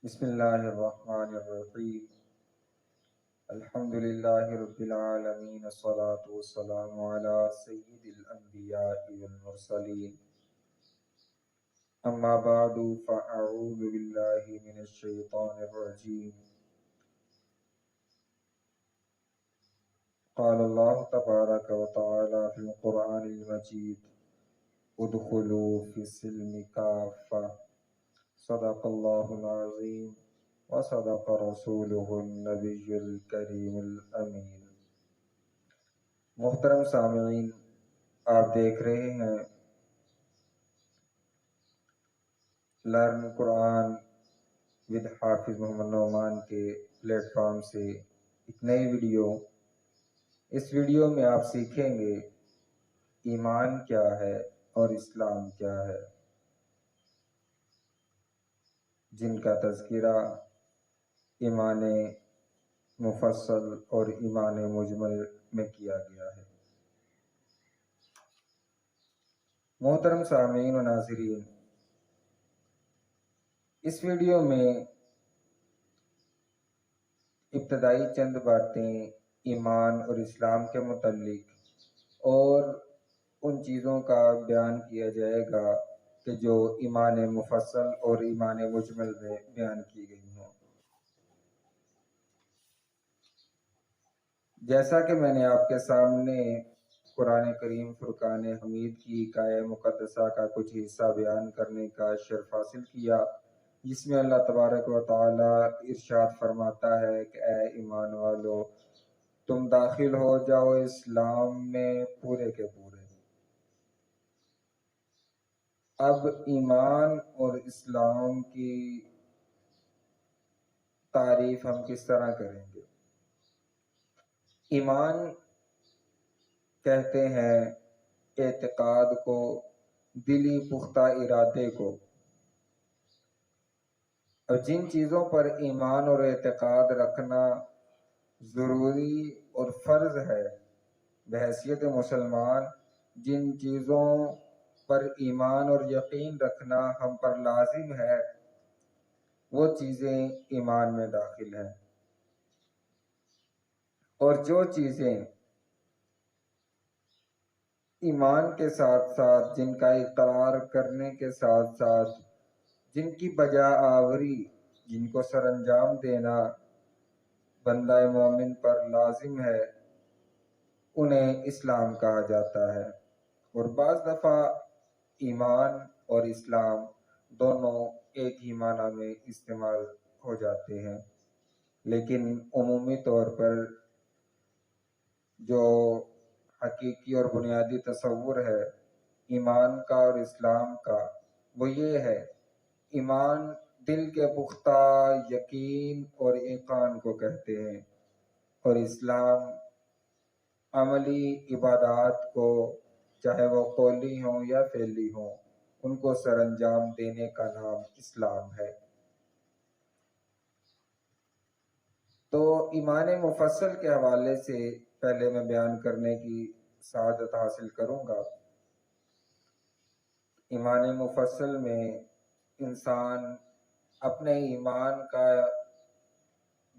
بسم اللہ الرحمن الرحیم الحمد للہ رب العالمین الصلاة والسلام علی سید الانبیاء والمرسلین اما بعد فاعوذ باللہ من الشیطان الرجیم قال اللہ تبارک وتعالی فی القرآن المجید ادخلوا فی السلم کافہ صدق اللہ العظیم وصدق رسولہ النبی الکریم الامین۔ محترم سامعین، آپ دیکھ رہے ہیں لرن قرآن ود حافظ محمد نعمان کے پلیٹ فارم سے ایک نئی ویڈیو۔ اس ویڈیو میں آپ سیکھیں گے ایمان کیا ہے اور اسلام کیا ہے، جن کا تذکرہ ایمان مفصل اور ایمان مجمل میں کیا گیا ہے۔ محترم سامعین و ناظرین، اس ویڈیو میں ابتدائی چند باتیں ایمان اور اسلام کے متعلق اور ان چیزوں کا بیان کیا جائے گا کہ جو ایمان مفصل اور ایمان مجمل میں بیان کی گئی ہیں۔ جیسا کہ میں نے آپ کے سامنے قرآن کریم فرقان حمید کی ایک آیہ مقدسہ کا کچھ حصہ بیان کرنے کا شرف حاصل کیا، جس میں اللہ تبارک و تعالی ارشاد فرماتا ہے کہ اے ایمان والو، تم داخل ہو جاؤ اسلام میں پورے کے پورے۔ اب ایمان اور اسلام کی تعریف ہم کس طرح کریں گے؟ ایمان کہتے ہیں اعتقاد کو، دلی پختہ ارادے کو، اور جن چیزوں پر ایمان اور اعتقاد رکھنا ضروری اور فرض ہے بحیثیت مسلمان، جن چیزوں پر ایمان اور یقین رکھنا ہم پر لازم ہے، وہ چیزیں ایمان میں داخل ہیں۔ اور جو چیزیں ایمان کے ساتھ ساتھ، جن کا اقرار کرنے کے ساتھ ساتھ جن کی بجا آوری، جن کو سر انجام دینا بندہ مومن پر لازم ہے، انہیں اسلام کہا جاتا ہے۔ اور بعض دفعہ ایمان اور اسلام دونوں ایک ہی معنی میں استعمال ہو جاتے ہیں، لیکن عمومی طور پر جو حقیقی اور بنیادی تصور ہے ایمان کا اور اسلام کا، وہ یہ ہے: ایمان دل کے پختہ یقین اور ایقان کو کہتے ہیں، اور اسلام عملی عبادات کو، چاہے وہ قولی ہوں یا فعلی ہوں، ان کو سر انجام دینے کا نام اسلام ہے۔ تو ایمان مفصل کے حوالے سے پہلے میں بیان کرنے کی سعادت حاصل کروں گا۔ ایمان مفصل میں انسان اپنے ایمان کا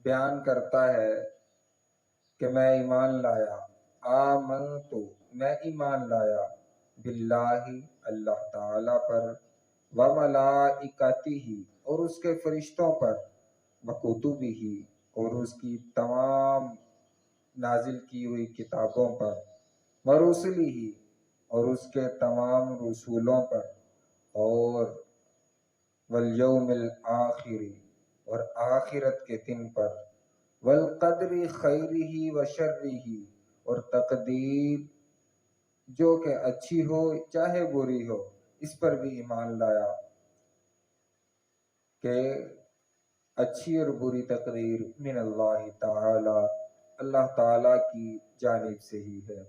بیان کرتا ہے کہ میں ایمان لایا، آمنتو، میں ایمان لایا، باللہ، اللہ تعالی پر، وملائکتہ، اور اس کے فرشتوں پر، وکتبہ، اور اس کی تمام نازل کی ہوئی کتابوں پر، ورسلہ، اور اس کے تمام رسولوں پر، اور والیوم الآخر، اور آخرت کے دن پر، والقدر خیرہ و شرہ، اور تقدیر جو کہ اچھی ہو چاہے بری ہو، اس پر بھی ایمان لایا کہ اچھی اور بری تقدیر من اللہ تعالی، اللہ تعالی کی جانب سے ہی ہے۔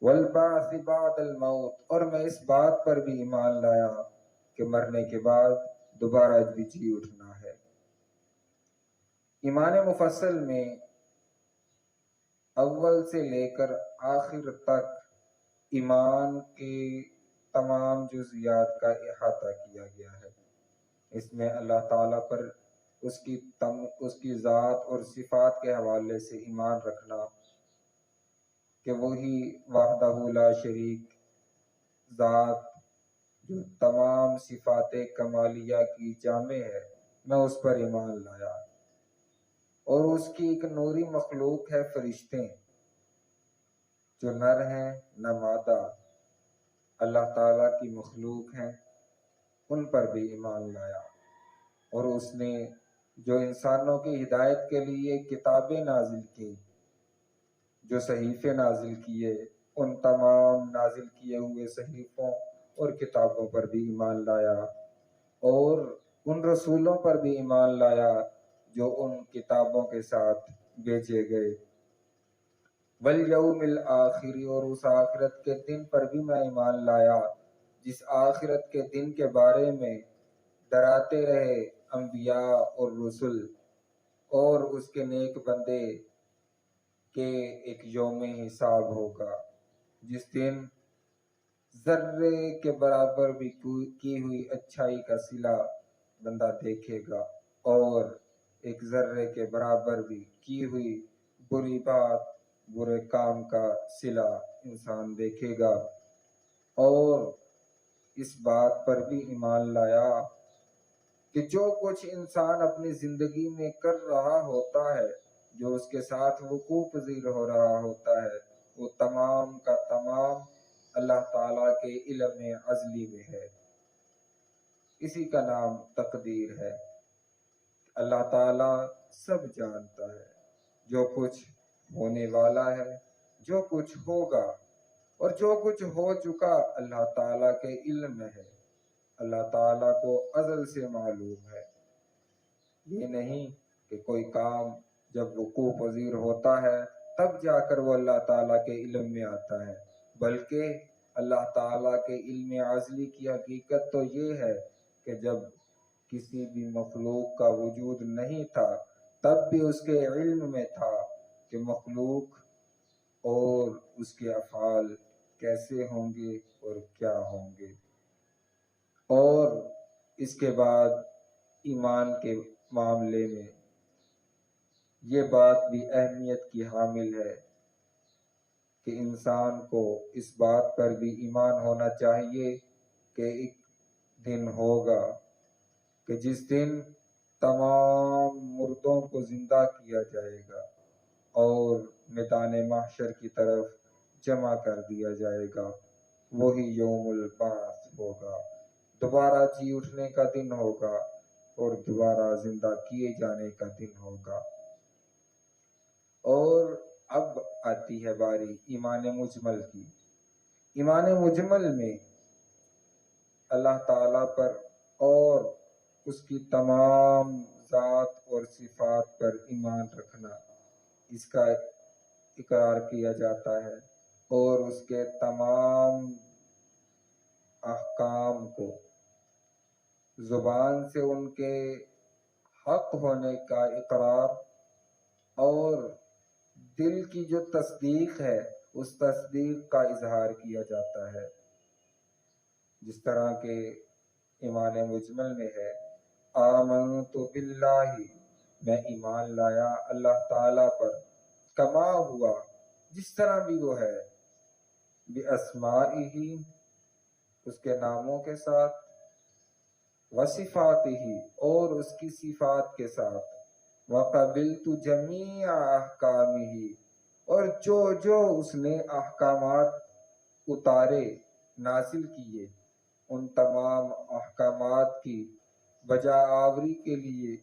والبعث بعد الموت، اور میں اس بات پر بھی ایمان لایا کہ مرنے کے بعد دوبارہ بھی جی اٹھنا ہے۔ ایمان مفصل میں اول سے لے کر آخر تک ایمان کے تمام جزیات کا احاطہ کیا گیا ہے۔ اس میں اللہ تعالیٰ پر اس کی ذات اور صفات کے حوالے سے ایمان رکھنا کہ وہی وحدہ لا شریک ذات جو تمام صفات کمالیہ کی جامع ہے، میں اس پر ایمان لایا۔ اور اس کی ایک نوری مخلوق ہے فرشتے، جو نر ہیں نہ مادہ، اللہ تعالیٰ کی مخلوق ہیں، ان پر بھی ایمان لایا۔ اور اس نے جو انسانوں کی ہدایت کے لیے کتابیں نازل کی، جو صحیفے نازل کیے، ان تمام نازل کیے ہوئے صحیفوں اور کتابوں پر بھی ایمان لایا، اور ان رسولوں پر بھی ایمان لایا جو ان کتابوں کے ساتھ بھیجے گئے، والیوم الآخر، اور اس آخرت کے دن پر بھی میں ایمان لایا جس آخرت کے دن کے بارے میں ڈراتے رہے انبیاء اور رسل اور اس کے نیک بندے کہ ایک یوم حساب ہوگا، جس دن ذرے کے برابر بھی کی ہوئی اچھائی کا صلہ بندہ دیکھے گا، اور ایک ذرے کے برابر بھی کی ہوئی بری بات، برے کام کا صلہ انسان دیکھے گا۔ اور اس بات پر بھی ایمان لایا کہ جو کچھ انسان اپنی زندگی میں کر رہا ہوتا ہے، جو اس کے ساتھ وقوع پذیر ہو رہا ہوتا ہے، وہ تمام کا تمام اللہ تعالیٰ کے علم ازلی میں ہے۔ اسی کا نام تقدیر ہے۔ اللہ تعالیٰ سب جانتا ہے، جو کچھ ہونے والا ہے، جو کچھ ہوگا، اور جو کچھ ہو چکا اللہ تعالیٰ کے علم میں ہے، اللہ تعالیٰ کو ازل سے معلوم ہے۔ یہ نہیں کہ کوئی کام جب وقوع پذیر ہوتا ہے تب جا کر وہ اللہ تعالیٰ کے علم میں آتا ہے، بلکہ اللہ تعالیٰ کے علم ازلی کی حقیقت تو یہ ہے کہ جب کسی بھی مخلوق کا وجود نہیں تھا تب بھی اس کے علم میں تھا کہ مخلوق اور اس کے افعال کیسے ہوں گے اور کیا ہوں گے۔ اور اس کے بعد ایمان کے معاملے میں یہ بات بھی اہمیت کی حامل ہے کہ انسان کو اس بات پر بھی ایمان ہونا چاہیے کہ ایک دن ہوگا کہ جس دن تمام مردوں کو زندہ کیا جائے گا اور میدان محشر کی طرف جمع کر دیا جائے گا۔ وہی یوم البعث ہوگا، دوبارہ جی اٹھنے کا دن ہوگا اور دوبارہ زندہ کیے جانے کا دن ہوگا۔ اور اب آتی ہے باری ایمان مجمل کی۔ ایمان مجمل میں اللہ تعالیٰ پر اور اس کی تمام ذات اور صفات پر ایمان رکھنا، اس کا اقرار کیا جاتا ہے، اور اس کے تمام احکام کو زبان سے ان کے حق ہونے کا اقرار، اور دل کی جو تصدیق ہے اس تصدیق کا اظہار کیا جاتا ہے، جس طرح کہ ایمان مجمل میں ہے آمنت باللہ، میں ایمان لایا اللہ تعالیٰ پر، کما ہوا جس طرح بھی وہ ہے، باسمائہ، اس کے ناموں کے ساتھ، وصفاتہ، اور اس کی صفات کے ساتھ، وقبلت جمیع احکامہ، اور جو جو اس نے احکامات اتارے نازل کیے ان تمام احکامات کی بجا آوری کے لیے،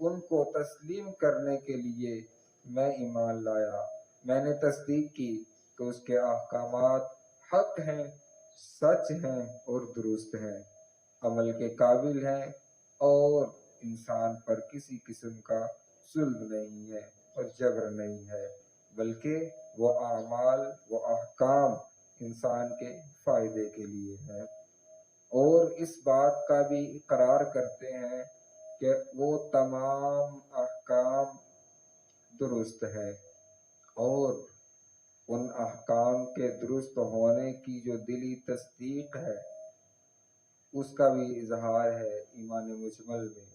ان کو تسلیم کرنے کے لیے میں ایمان لایا۔ میں نے تصدیق کی کہ اس کے احکامات حق ہیں، سچ ہیں اور درست ہیں، عمل کے قابل ہیں، اور انسان پر کسی قسم کا ظلم نہیں ہے اور جبر نہیں ہے، بلکہ وہ اعمال، وہ احکام انسان کے فائدے کے لیے ہیں۔ اور اس بات کا بھی اقرار کرتے ہیں کہ وہ تمام احکام درست ہے، اور ان احکام کے درست ہونے کی جو دلی تصدیق ہے اس کا بھی اظہار ہے ایمان مجمل میں۔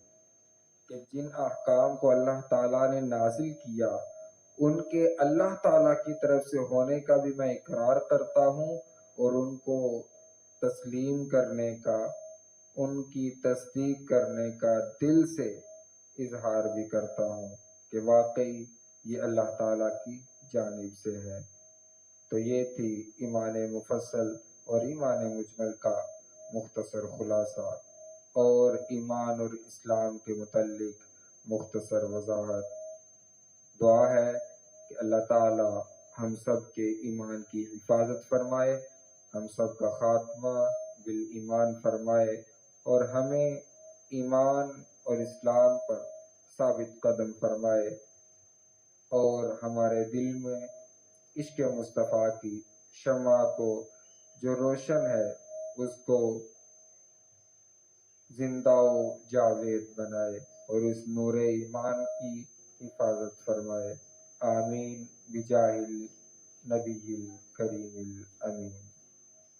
کہ جن احکام کو اللہ تعالیٰ نے نازل کیا ان کے اللہ تعالیٰ کی طرف سے ہونے کا بھی میں اقرار کرتا ہوں، اور ان کو تسلیم کرنے کا، ان کی تصدیق کرنے کا دل سے اظہار بھی کرتا ہوں کہ واقعی یہ اللہ تعالیٰ کی جانب سے ہے۔ تو یہ تھی ایمان مفصل اور ایمان مجمل کا مختصر خلاصہ، اور ایمان اور اسلام کے متعلق مختصر وضاحت۔ دعا ہے کہ اللہ تعالی ہم سب کے ایمان کی حفاظت فرمائے، ہم سب کا خاتمہ بالایمان فرمائے، اور ہمیں ایمان اور اسلام پر ثابت قدم فرمائے، اور ہمارے دل میں عشق مصطفیٰ کی شمع کو جو روشن ہے اس کو زندہ و جاوید بنائے، اور اس نور ایمان کی حفاظت فرمائے۔ آمین بجاہ النبی الکریم الامین۔